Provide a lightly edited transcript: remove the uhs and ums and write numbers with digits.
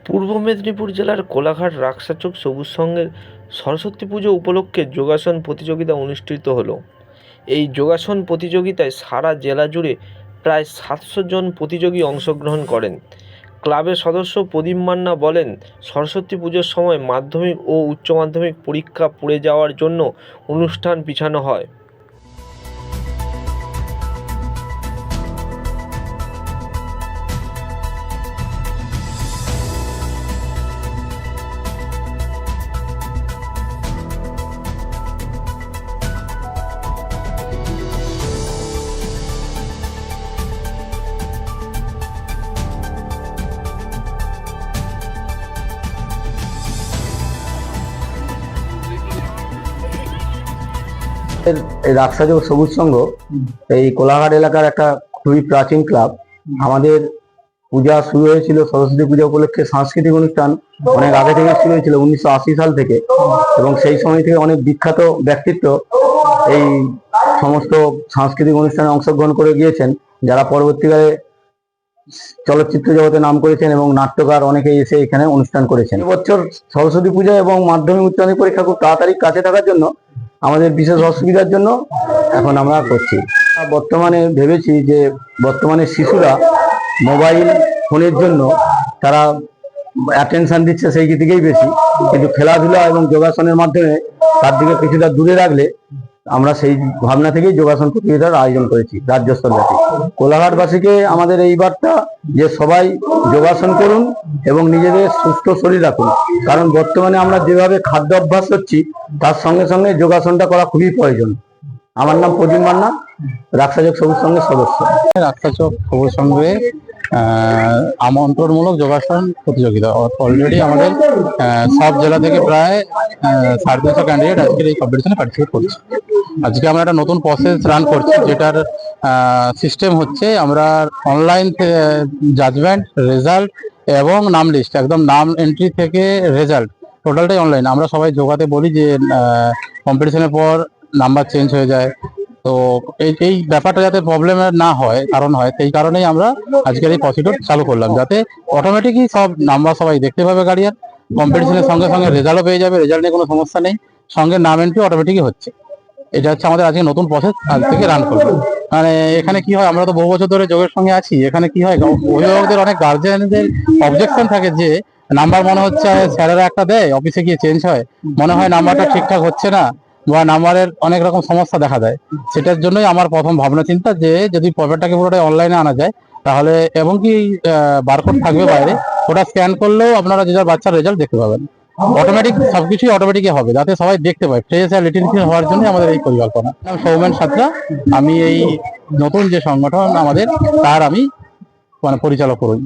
পূর্ব মেদিনীপুর জেলার কোলাঘাট রাক্সাচক সবুজ সংঘের সরস্বতী পুজো উপলক্ষে যোগাসন প্রতিযোগিতা অনুষ্ঠিত হলো। এই যোগাসন প্রতিযোগিতায় সারা জেলা জুড়ে প্রায় ৭০০ জন প্রতিযোগী অংশগ্রহণ করেন। ক্লাবের সদস্য প্রদীপ মান্না বলেন, সরস্বতী পুজোর সময় মাধ্যমিক ও উচ্চ মাধ্যমিক পরীক্ষা পড়ে যাওয়ার জন্য অনুষ্ঠান পিছানো হয়। এই রাক্সাচক সবুজ সংঘ এই কোলাঘাট এলাকার একটা খুবই প্রাচীন ক্লাব। আমাদের পূজা শুরু হয়েছিল সরস্বতী পূজা উপলক্ষে সাংস্কৃতিক অনুষ্ঠান অনেক আগে থেকে শুরু হয়েছিল 1980 সাল থেকে, এবং সেই সময় থেকে অনেক বিখ্যাত ব্যক্তিত্ব এই সমস্ত সাংস্কৃতিক অনুষ্ঠানে অংশগ্রহণ করে গিয়েছেন, যারা পরবর্তীকালে চলচ্চিত্র জগতে নাম করেছেন এবং নাট্যকার অনেকে এসে এখানে অনুষ্ঠান করেছেন। এবছর সরস্বতী পূজা এবং মাধ্যমিক উচ্চ মাধ্যমিক পরীক্ষা খুব তাড়াতাড়ি কাছে থাকার জন্য আমাদের বিশেষ অসুবিধার জন্য এখন আমরা করছি। বর্তমানে ভেবেছি যে বর্তমানে শিশুরা মোবাইল ফোনের জন্য তারা অ্যাটেনশন দিচ্ছে সেই দিকেই বেশি, কিন্তু খেলাধুলা এবং যোগাসনের মাধ্যমে তার দিকে কিছুটা দূরে রাখলে আমরা সেই ভাবনা থেকেই যোগাসন প্রতিযোগিতার আয়োজন করেছি রাজ্য স্তরব্যাপী। কোলাঘাটবাসীকে আমাদের এই বার্তা যে সবাই যোগাসন করুন এবং নিজেদের সুস্থ শরীর রাখুন, কারণ বর্তমানে আমরা যেভাবে খাদ্য অভ্যাস করছি তার সঙ্গে সঙ্গে যোগাসনটা করা খুবই প্রয়োজন। আমার নাম প্রদীপ মান্না, রাক্সাচক সবুজ সংঘের সদস্য। রাক্সাচক সবুজ সংঘের আমন্ত্রণমূলক যোগাসন প্রতিযোগিতা অলরেডি আমাদের সব জেলা থেকে প্রায় 350 ক্যান্ডিডেট আজকের এই কম্পিটিশনে পার্টিসিপেট করছে। আজকে আমরা একটা নতুন প্রসেস রান করছি, যেটার সিস্টেম হচ্ছে আমরা অনলাইন জাজমেন্ট, রেজাল্ট এবং নাম লিস্ট, একদম নাম এন্ট্রি থেকে রেজাল্ট টোটালটাই অনলাইন। আমরা সবাই যোগাতে বলি যে কম্পিটিশনের পর নাম্বার চেঞ্জ হয়ে যায়, তো এই ব্যাপারটা যাতে প্রবলেম না হয় কারণ হয়, সেই কারণেই আমরা আজকের এই প্রসিডিউর চালু করলাম, যাতে অটোমেটিকই সব নাম্বার সবাই দেখতে পাবে গার্ডিয়ান। কম্পিটিশনের সঙ্গে সঙ্গে রেজাল্টও পেয়ে যাবে, রেজাল্ট নিয়ে কোনো সমস্যা নেই, সঙ্গে নাম এন্ট্রি অটোমেটিকই হচ্ছে। এটা হচ্ছে আমাদের আজকে নতুন প্রসেস, আজ থেকে রান করবো। মানে এখানে কি হয়, আমরা তো বহু বছর ধরে যোগের সঙ্গে আছি, এখানে কি হয় অভিভাবকদের অনেক গার্জিয়ানদের অবজেকশন থাকে যে নাম্বার মনে হচ্ছে স্যারেরা একটা দেয়, অফিসে গিয়ে চেঞ্জ হয়, মনে হয় নাম্বারটা ঠিকঠাক হচ্ছে না বা নাম্বারের অনেক রকম সমস্যা দেখা দেয়। সেটার জন্যই আমার প্রথম ভাবনা চিন্তা যে যদি পেপারটাকে পুরোটাই অনলাইনে আনা যায় তাহলে, এবং কি বারকোড থাকবে বাইরে, ওটা স্ক্যান করলেও আপনারা যে যার বাচ্চার রেজাল্ট দেখতে পাবেন। অটোমেটিক সবকিছুই অটোমেটিকই হবে, যাতে সবাই দেখতে পায়। ফ্রেশ আর লিটিল হওয়ার জন্য আমাদের এই পরিকল্পনা। সৌমেন সাতরা, আমি এই নতুন যে সংগঠন আমাদের তার আমি পরিচালক করি।